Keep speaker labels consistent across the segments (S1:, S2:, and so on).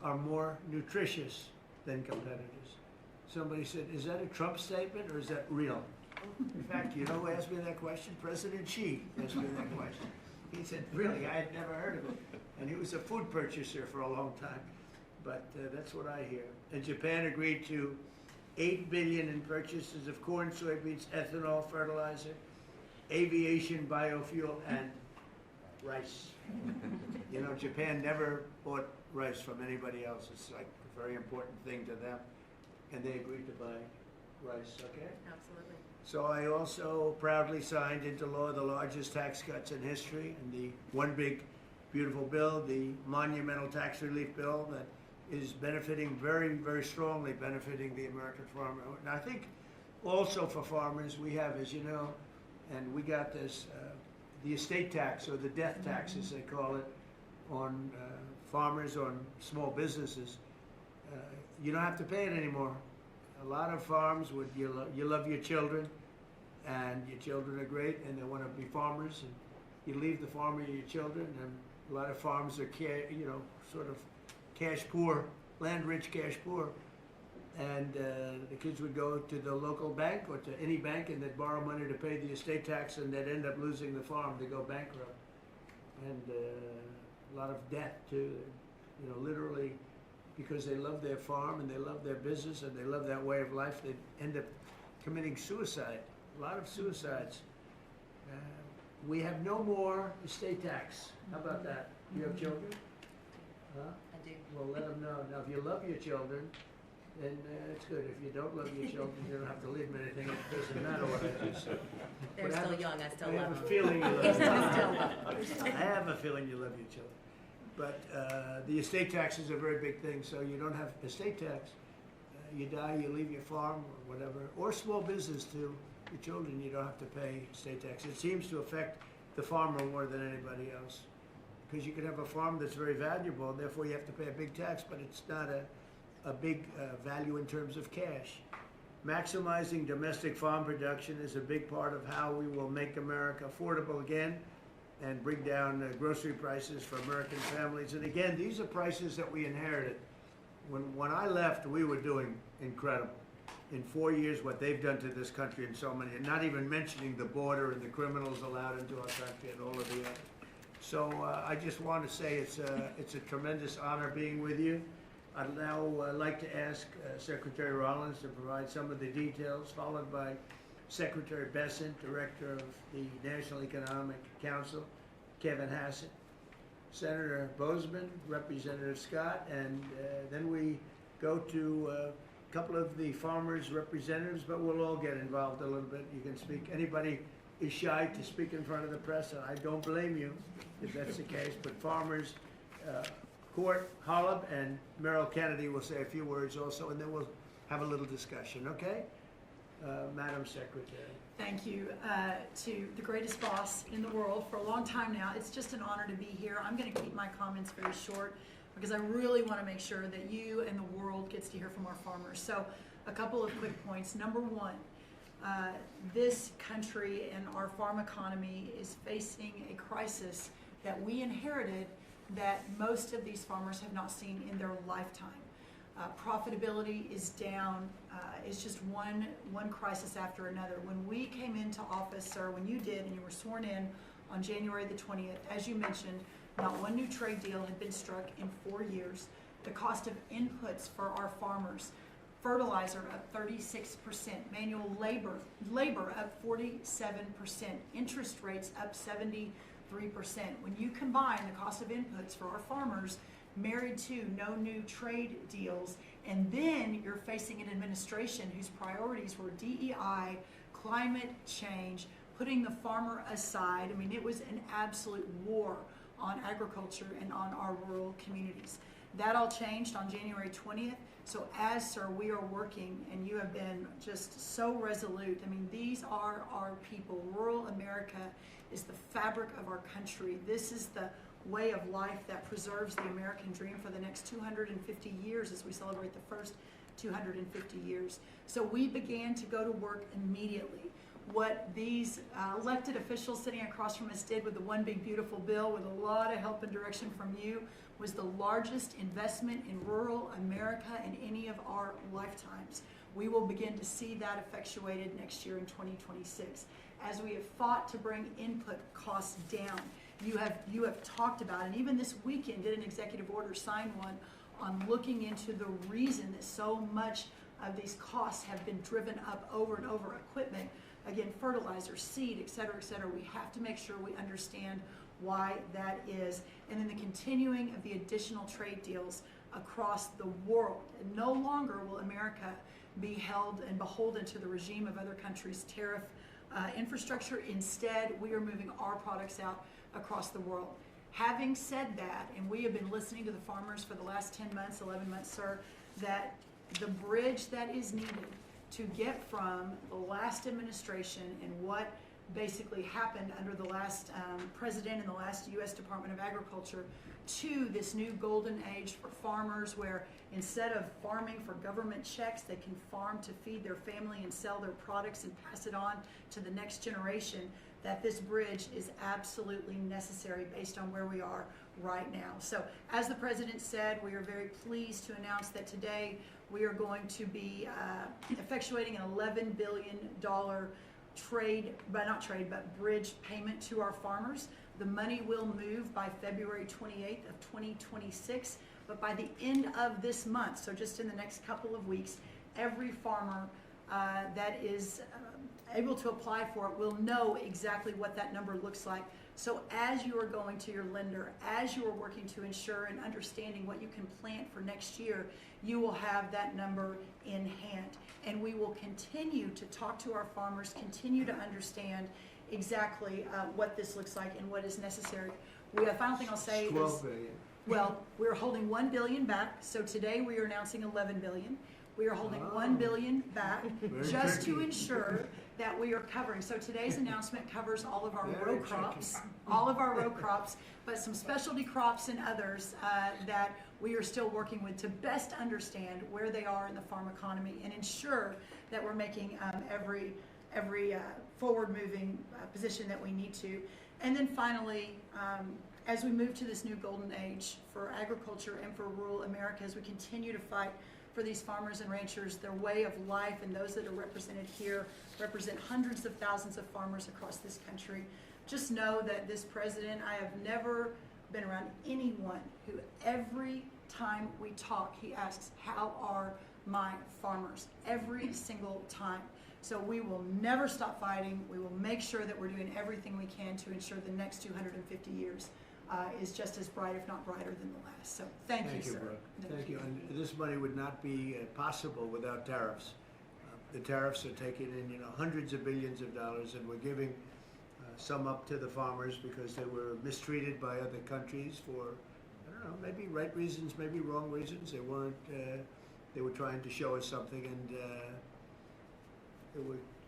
S1: are more nutritious than competitors. Somebody said, is that a Trump statement or is that real? In fact, you know who asked me that question? President Xi asked me that question. He said, really, I had never heard of it. And he was a food purchaser for a long time. But that's what I hear. And Japan agreed to $8 billion in purchases of corn, soybeans, ethanol, fertilizer, aviation, biofuel, and rice. You know, Japan never bought rice from anybody else. It's like a very important thing to them. And they agreed to buy rice, okay?
S2: Absolutely.
S1: So I also proudly signed into law the largest tax cuts in history, and the one big beautiful bill, the monumental tax relief bill that is benefiting very, very strongly benefiting the American farmer. And I think also for farmers, we have, as you know, and we got this, the estate tax, or the death tax as they call it, on farmers, on small businesses. You don't have to pay it anymore. A lot of farms would, you love your children, and your children are great, and they want to be farmers, and you leave the farm with your children, and a lot of farms are, sort of cash poor, land rich, cash poor, and the kids would go to the local bank or to any bank, and they'd borrow money to pay the estate tax, and they'd end up losing the farm. They go bankrupt, and a lot of debt too. You know, literally, because they love their farm and they love their business and they love that way of life, they end up committing suicide. A lot of suicides. We have no more estate tax. How about that? Do you have children? Huh?
S2: I do.
S1: Well, let them know. Now, if you love your children, then it's good. If you don't love your children, you don't have to leave them anything. It doesn't matter what I just said.
S2: They're still young. I still
S1: I have
S2: love
S1: a
S2: them.
S1: feeling you love
S2: I
S1: them.
S2: still love them.
S1: I have a feeling you love your children. But the estate tax is a very big thing, so you don't have estate tax. You die, you leave your farm or whatever, or small business too. Your children, you don't have to pay estate tax. It seems to affect the farmer more than anybody else, because you can have a farm that's very valuable, and therefore you have to pay a big tax, but it's not a big value in terms of cash. Maximizing domestic farm production is a big part of how we will make America affordable again and bring down grocery prices for American families. And again, these are prices that we inherited. When I left, we were doing incredible. In 4 years, what they've done to this country and so many, and not even mentioning the border and the criminals allowed into our country and all of the other. So I just want to say it's a tremendous honor being with you. I'd now like to ask Secretary Rollins to provide some of the details, followed by Secretary Bessent, Director of the National Economic Council, Kevin Hassett, Senator Bozeman, Representative Scott, and then we go to a couple of the farmers' representatives, but we'll all get involved a little bit. You can speak. Anybody is shy to speak in front of the press, and I don't blame you if that's the case, but farmers, Court, Holub, and Merrill Kennedy will say a few words also, and then we'll have a little discussion, okay? Madam Secretary.
S3: Thank you to the greatest boss in the world for a long time now. It's just an honor to be here. I'm going to keep my comments very short because I really want to make sure that you and the world gets to hear from our farmers. So a couple of quick points. Number one, this country and our farm economy is facing a crisis that we inherited that most of these farmers have not seen in their lifetime. Profitability is down. It's just one crisis after another. When we came into office, sir, when you did and you were sworn in on January the 20th, as you mentioned, not one new trade deal had been struck in 4 years. The cost of inputs for our farmers, fertilizer up 36%, manual labor up 47%, interest rates up 73%. When you combine the cost of inputs for our farmers married to no new trade deals, and then you're facing an administration whose priorities were DEI, climate change, putting the farmer aside. I mean, it was an absolute war on agriculture and on our rural communities. That all changed on January 20th. So as, sir, we are working, and you have been just so resolute. I mean, these are our people. Rural America is the fabric of our country. This is the way of life that preserves the American dream for the next 250 years as we celebrate the first 250 years. So we began to go to work immediately. What these elected officials sitting across from us did with the one big beautiful bill, with a lot of help and direction from you, was the largest investment in rural America in any of our lifetimes. We will begin to see that effectuated next year in 2026. As we have fought to bring input costs down, you have talked about, and even this weekend did an executive order, signed one, on looking into the reason that so much of these costs have been driven up over and over. Equipment, again, fertilizer, seed, et cetera, et cetera. We have to make sure we understand why that is. And then the continuing of the additional trade deals across the world. And no longer will America be held and beholden to the regime of other countries' tariff infrastructure. Instead, we are moving our products out across the world. Having said that, and we have been listening to the farmers for the last 10 months, 11 months, sir, that the bridge that is needed to get from the last administration and what basically happened under the last president and the last U.S. Department of Agriculture to this new golden age for farmers, where instead of farming for government checks, they can farm to feed their family and sell their products and pass it on to the next generation, that this bridge is absolutely necessary based on where we are right now. So as the president said, we are very pleased to announce that today we are going to be effectuating an $11 billion bridge payment to our farmers. The money will move by February 28th of 2026, but by the end of this month, so just in the next couple of weeks, every farmer that is able to apply for it will know exactly what that number looks like. So as you are going to your lender, as you are working to ensure and understanding what you can plant for next year, you will have that number in hand. And we will continue to talk to our farmers, continue to understand exactly what this looks like and what is necessary. The final thing I'll say is,
S1: 12 billion.
S3: well, we're holding $1 billion back. So today we are announcing $11 billion. We are holding $1 billion back just to ensure that we are covering. So today's announcement covers all of our row crops, but some specialty crops and others that we are still working with to best understand where they are in the farm economy and ensure that we're making every forward-moving position that we need to. And then finally, as we move to this new golden age for agriculture and for rural America, as we continue to fight for these farmers and ranchers, their way of life, and those that are represented here represent hundreds of thousands of farmers across this country. Just know that this president, I have never been around anyone who every time we talk, he asks, how are my farmers? Every single time. So we will never stop fighting. We will make sure that we're doing everything we can to ensure the next 250 years is just as bright, if not brighter, than the last. So thank you, sir.
S1: Brooke. Thank you. And this money would not be possible without tariffs. The tariffs are taking in, hundreds of billions of dollars, and we're giving some up to the farmers because they were mistreated by other countries for, I don't know, maybe right reasons, maybe wrong reasons. They weren't. They were trying to show us something, and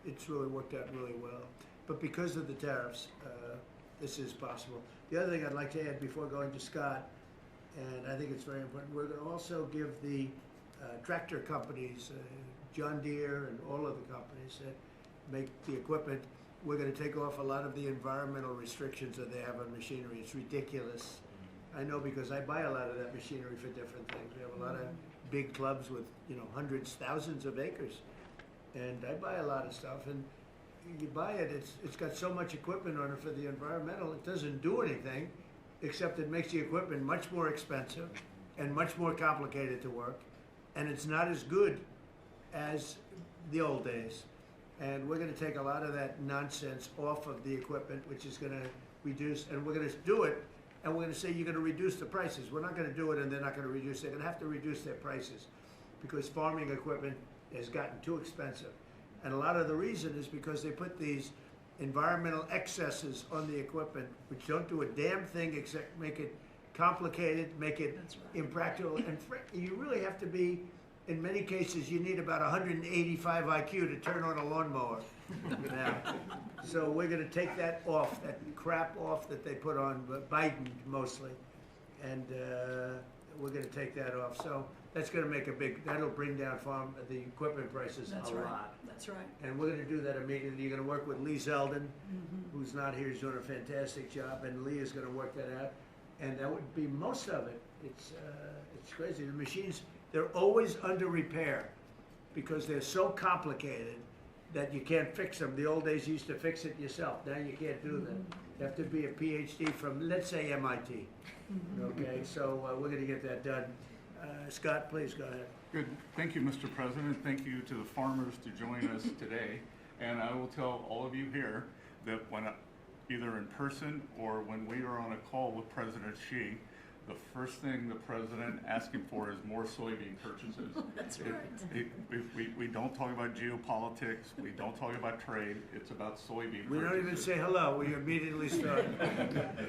S1: it's really worked out really well. But because of the tariffs, this is possible. The other thing I'd like to add before going to Scott, and I think it's very important, we're going to also give the tractor companies, John Deere and all of the companies that make the equipment, we're going to take off a lot of the environmental restrictions that they have on machinery. It's ridiculous. I know because I buy a lot of that machinery for different things. We have a lot of big clubs with, hundreds, thousands of acres. And I buy a lot of stuff, and you buy it, it's got so much equipment on it for the environmental, it doesn't do anything, except it makes the equipment much more expensive and much more complicated to work, and it's not as good as the old days. And we're going to take a lot of that nonsense off of the equipment, which is going to reduce, and we're going to do it, and we're going to say you're going to reduce the prices. We're not going to do it and they're not going to reduce. They're going to have to reduce their prices because farming equipment has gotten too expensive. And a lot of the reason is because they put these environmental excesses on the equipment, which don't do a damn thing except make it complicated, make it impractical. And you really have to be, in many cases, you need about 185 IQ to turn on a lawnmower now. So we're going to take that off, that crap off that they put on Biden mostly. And we're going to take that off. So that's going to make that'll bring down the equipment prices a lot.
S3: That's right.
S1: And we're going to do that immediately. You're going to work with Lee Zeldin, who's not here. He's doing a fantastic job. And Lee is going to work that out. And that would be most of it It's crazy. The machines, they're always under repair because they're so complicated that you can't fix them. The old days you used to fix it yourself. Now you can't do that. You have to be a PhD from, let's say, MIT. Okay, so we're going to get that done. Scott, please go ahead.
S4: Good. Thank you, Mr. President. Thank you to the farmers to join us today. And I will tell all of you here that when either in person or when we are on a call with President Xi, the first thing the president asked him for is more soybean purchases.
S3: That's right.
S4: We don't talk about geopolitics. We don't talk about trade. It's about soybean
S1: We
S4: purchases.
S1: don't even say hello. We immediately start.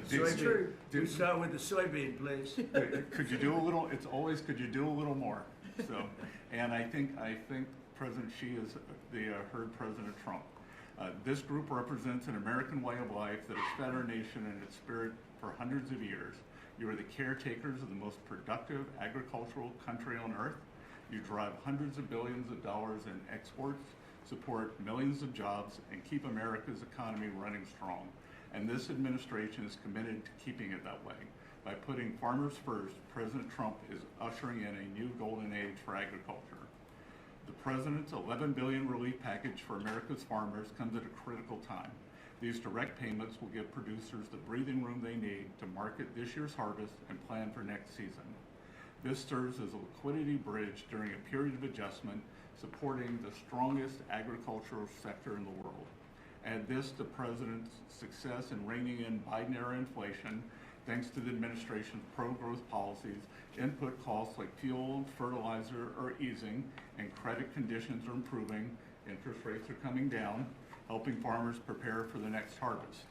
S3: It's true.
S1: We start with the soybean, please.
S4: Could you do a little? It's always could you do a little more? So, and I think President Xi is heard President Trump. This group represents an American way of life that has fed our nation and its spirit for hundreds of years. You are the caretakers of the most productive agricultural country on earth. You drive hundreds of billions of dollars in exports, support millions of jobs, and keep America's economy running strong. And this administration is committed to keeping it that way. By putting farmers first, President Trump is ushering in a new golden age for agriculture. The President's $11 billion relief package for America's farmers comes at a critical time. These direct payments will give producers the breathing room they need to market this year's harvest and plan for next season. This serves as a liquidity bridge during a period of adjustment, supporting the strongest agricultural sector in the world. Add this to President's success in reining in Biden-era inflation, thanks to the administration's pro-growth policies. Input costs like fuel and fertilizer are easing, and credit conditions are improving. Interest rates are coming down, helping farmers prepare for the next harvest.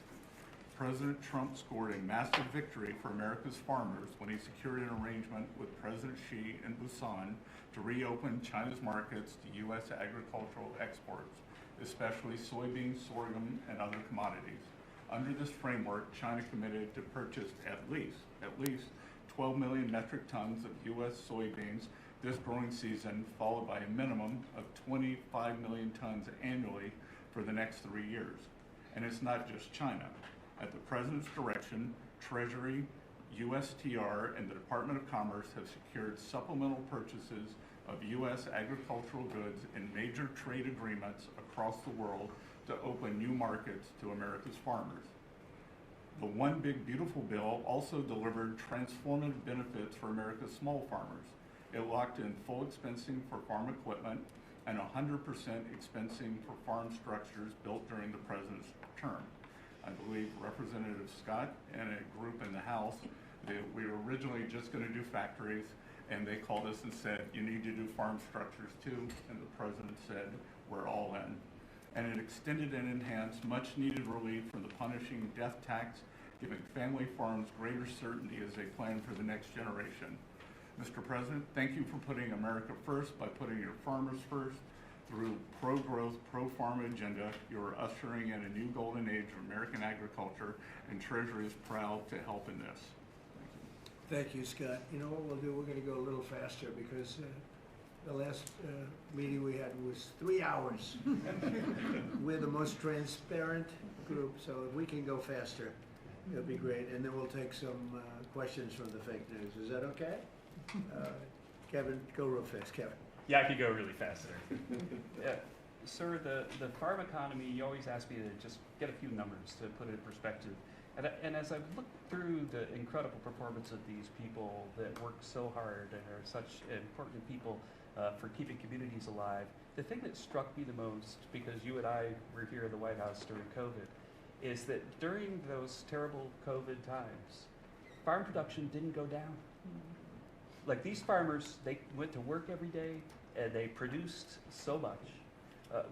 S4: President Trump scored a massive victory for America's farmers when he secured an arrangement with President Xi in Busan to reopen China's markets to U.S. agricultural exports, especially soybeans, sorghum, and other commodities. Under this framework, China committed to purchase at least 12 million metric tons of U.S. soybeans this growing season, followed by a minimum of 25 million tons annually for the next 3 years. And it's not just China. At the President's direction, Treasury, USTR, and the Department of Commerce have secured supplemental purchases of U.S. agricultural goods in major trade agreements across the world to open new markets to America's farmers. The One Big Beautiful Bill also delivered transformative benefits for America's small farmers. It locked in full expensing for farm equipment and 100% expensing for farm structures built during the President's term. I believe Representative Scott and a group in the House, we were originally just going to do factories, and they called us and said, you need to do farm structures too, and the President said, we're all in. And it extended and enhanced much needed relief from the punishing death tax, giving family farms greater certainty as they plan for the next generation. Mr. President, thank you for putting America first by putting your farmers first. Through pro-growth, pro-farm agenda, you are ushering in a new golden age of American agriculture, and Treasury is proud to help in this.
S1: Thank you, Scott. You know what we'll do? We're going to go a little faster because the last meeting we had was 3 hours. We're the most transparent group, so if we can go faster, it'll be great. And then we'll take some questions from the fake news. Is that okay? Kevin, go real fast, Kevin.
S5: Yeah, I could go really fast there. Yeah. Sir, the farm economy, you always ask me to just get a few numbers to put it in perspective. And as I've looked through the incredible performance of these people that work so hard and are such important people for keeping communities alive, the thing that struck me the most, because you and I were here in the White House during COVID, is that during those terrible COVID times, farm production didn't go down. Like these farmers, they went to work every day and they produced so much.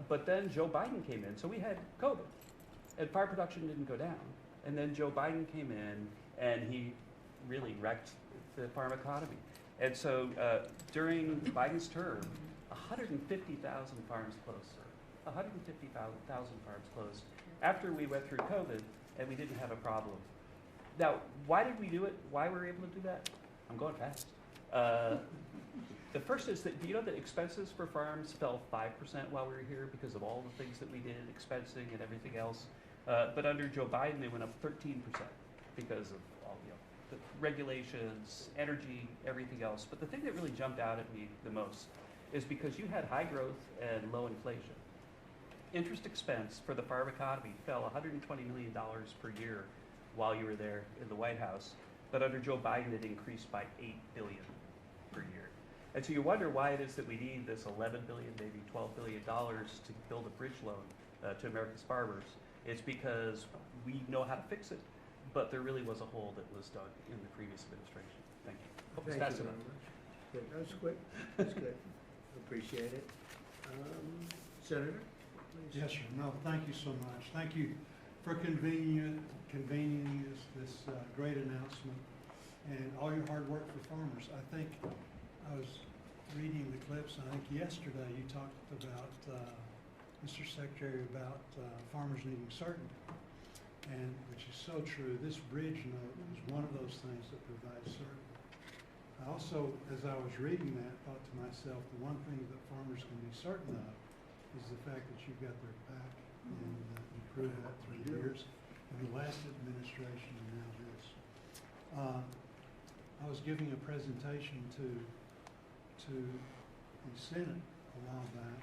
S5: But then Joe Biden came in, so we had COVID, and farm production didn't go down. And then Joe Biden came in and he really wrecked the farm economy. And so during Biden's term, 150,000 farms closed, sir. 150,000 farms closed after we went through COVID and we didn't have a problem. Now, why did we do it? Why were we able to do that? I'm going fast. The first is that, do you know that expenses for farms fell 5% while we were here because of all the things that we did, expensing and everything else? But under Joe Biden, they went up 13% because of all, the regulations, energy, everything else. But the thing that really jumped out at me the most is because you had high growth and low inflation. Interest expense for the farm economy fell $120 million per year while you were there in the White House, but under Joe Biden it increased by $8 billion per year. And so you wonder why it is that we need this $11 billion, maybe $12 billion to build a bridge loan to America's farmers. It's because we know how to fix it, but there really was a hole that was dug in the previous administration. Thank you. Hope it's
S1: Thank
S5: fast
S1: you
S5: enough.
S1: very much. Good, that's good, that's good. Appreciate it. Senator? please.
S6: Yes, sir. No, thank you so much. Thank you for convening this great announcement and all your hard work for farmers. I think I was reading the clips, I think yesterday you talked about, Mr. Secretary, about farmers needing certainty, and which is so true. This bridge note is one of those things that provides certainty. I also, as I was reading that, thought to myself, the one thing that farmers can be certain of is the fact that you've got their back, and you proved that through years, and the last administration and now this. I was giving a presentation to the Senate a while back,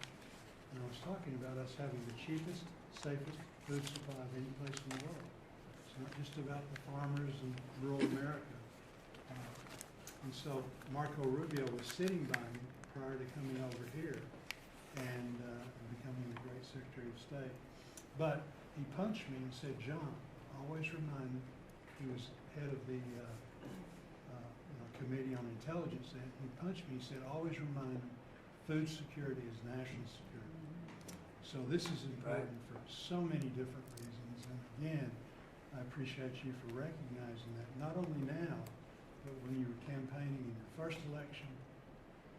S6: and I was talking about us having the cheapest, safest food supply of any place in the world. It's not just about the farmers in rural America. And so Marco Rubio was sitting by me prior to coming over here and becoming the great Secretary of State. But he punched me and said, "John, always remind me," he was head of the Committee on Intelligence, and he punched me, he said, "Always remind me, food security is national security." So this is important for so many different reasons. And again, I appreciate you for recognizing that, not only now, but when you were campaigning in your first election,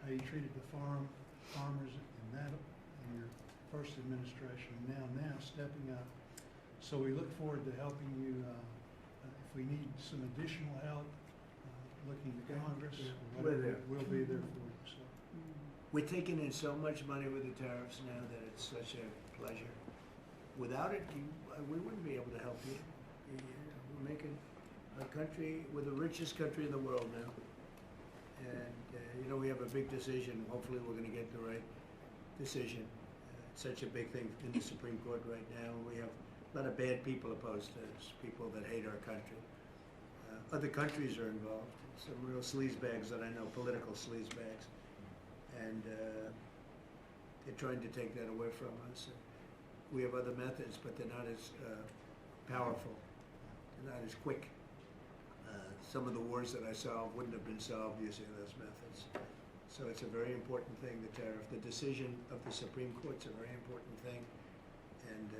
S6: how you treated the farmers in your first administration, and now stepping up. So we look forward to helping you. If we need some additional help, looking to Congress, or whatever, we'll be there for you. So.
S1: We're taking in so much money with the tariffs now that it's such a pleasure. Without it, we wouldn't be able to help you. We're making a country, we're the richest country in the world now. And, we have a big decision. Hopefully we're going to get the right decision. It's such a big thing in the Supreme Court right now. We have a lot of bad people opposed to us, people that hate our country. Other countries are involved, some real sleazebags that I know, political sleazebags. And they're trying to take that away from us. We have other methods, but they're not as powerful. They're not as quick. Some of the wars that I solved wouldn't have been solved using those methods. So it's a very important thing, the tariff. The decision of the Supreme Court's a very important thing. And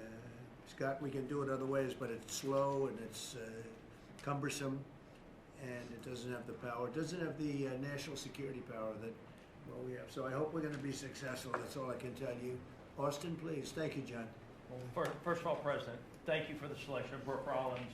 S1: Scott, we can do it other ways, but it's slow and it's cumbersome, and it doesn't have the power. It doesn't have the national security power that we have. So I hope we're going to be successful. That's all I can tell you. Austin, please. Thank you, John.
S7: Well, first of all, President, thank you for the selection of Brooke Rollins